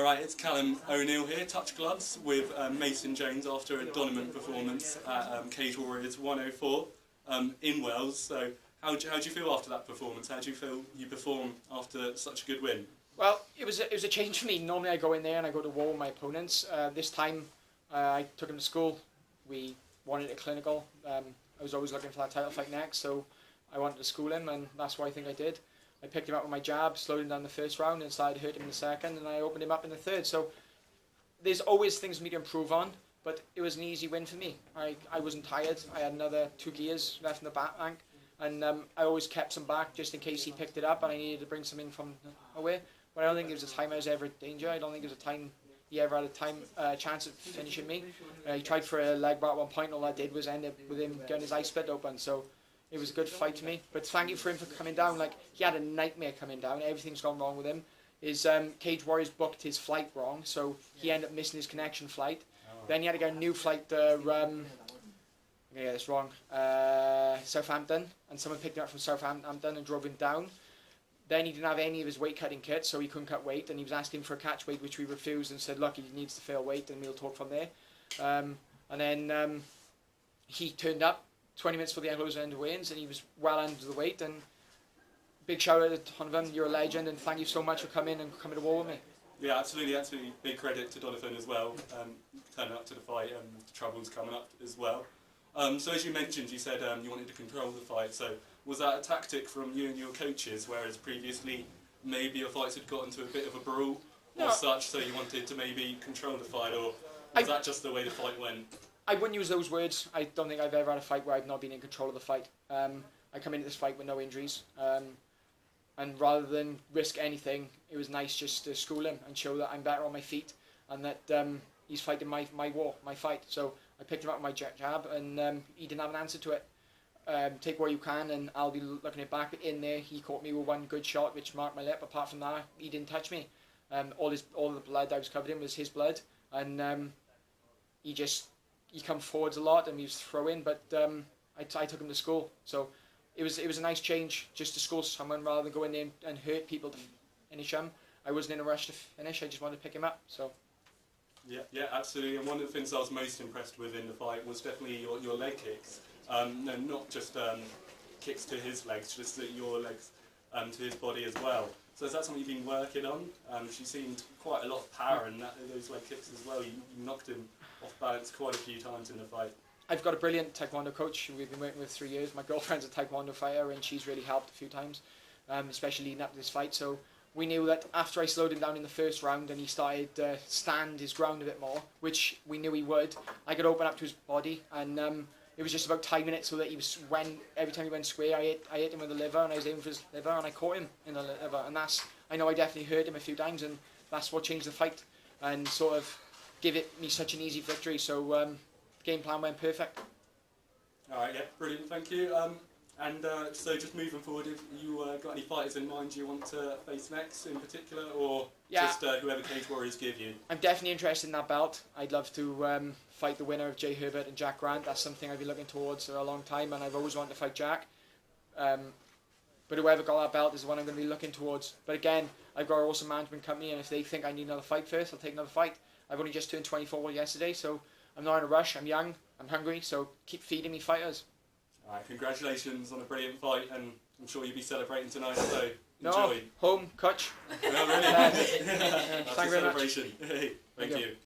Alright, it's Callum O'Neill here, touch gloves with Mason Jones after a dominant performance at Cage Warriors 104 in Wales. So how do you feel after that performance? How do you feel you perform after such a good win? Well, it was a change for me. Normally I go in there and I go to war with my opponents. This time I took him to school. We wanted a clinical. I was always looking for that title fight next, so I wanted to school him, and that's what I think I did. I picked him up with my jab, slowed him down the first round, and started to hurt him in the second, and I opened him up in the third. So there's always things for me to improve on, but it was an easy win for me. I wasn't tired. I had another 2 gears left in the back bank, and I always kept some back just in case he picked it up and I needed to bring some in from away. But I don't think there was a time I was ever in danger. I don't think there was a time he ever had a chance of finishing me. He tried for a leg bar at one point, and all I did was end up with him getting his eye split open. So it was a good fight to me. But thank you for him for coming down. Like, he had a nightmare coming down. Everything's gone wrong with him. His Cage Warriors booked his flight wrong, so he ended up missing his connection flight. Then he had to get a new flight to, I'm going to get this wrong, Southampton. And someone picked him up from Southampton and drove him down. Then he didn't have any of his weight cutting kits, so he couldn't cut weight, and he was asking for a catch weight, which we refused and said, look, he needs to fail weight, and we'll talk from there. And then he turned up 20 minutes for the closing end of weigh-ins, and he was well under the weight. And big shout out to Donovan, you're a legend, and thank you so much for coming to war with me. Yeah, absolutely. Big credit to Donovan as well, turning up to the fight, and the troubles coming up as well. So as you mentioned, you said you wanted to control the fight, so was that a tactic from you and your coaches, whereas previously maybe your fights had got into a bit of a brawl or such, so you wanted to maybe control the fight, or was that just the way the fight went? I wouldn't use those words. I don't think I've ever had a fight where I've not been in control of the fight. I come into this fight with no injuries, and rather than risk anything, it was nice just to school him and show that I'm better on my feet, and that he's fighting my war, my fight. So I picked him up with my jab, and he didn't have an answer to it. Take where you can, and I'll be looking it back. But in there, he caught me with one good shot, which marked my lip. Apart from that, he didn't touch me. All the blood I was covered in was his blood, and he come forwards a lot, and he was throwing. But I took him to school, so it was a nice change just to school someone rather than go in there and hurt people to finish them. I wasn't in a rush to finish. I just wanted to pick him up. So. Yeah, absolutely. And one of the things I was most impressed with in the fight was definitely your leg kicks. No, not just kicks to his legs, just your legs to his body as well. So is that something you've been working on? She seemed quite a lot of power in those leg kicks as well. You knocked him off balance quite a few times in the fight. I've got a brilliant taekwondo coach we've been working with 3 years. My girlfriend's a taekwondo fighter, and she's really helped a few times, especially leading up to this fight. So we knew that after I slowed him down in the first round and he started to stand his ground a bit more, which we knew he would, I could open up to his body, and it was just about timing it so that every time he went square, I hit him with the liver, and I was aiming for his liver, and I caught him in the liver, and I know I definitely hurt him a few times, and that's what changed the fight and sort of give me such an easy victory. So the game plan went perfect. Alright, yeah, brilliant, thank you. So just moving forward, have you got any fighters in mind you want to face next in particular, or just whoever Cage Warriors give you? I'm definitely interested in that belt. I'd love to fight the winner of Jay Herbert and Jack Grant. That's something I've been looking towards for a long time, and I've always wanted to fight Jack. But whoever got that belt is the one I'm going to be looking towards. But again, I've got an awesome management company, and if they think I need another fight first, I'll take another fight. I've only just turned 24 yesterday, so I'm not in a rush. I'm young, I'm hungry, so keep feeding me fighters. Alright, congratulations on a brilliant fight, and I'm sure you'll be celebrating tonight, so enjoy. No, home, coach. Oh, really? That's Thank you very much. celebration. Thank you.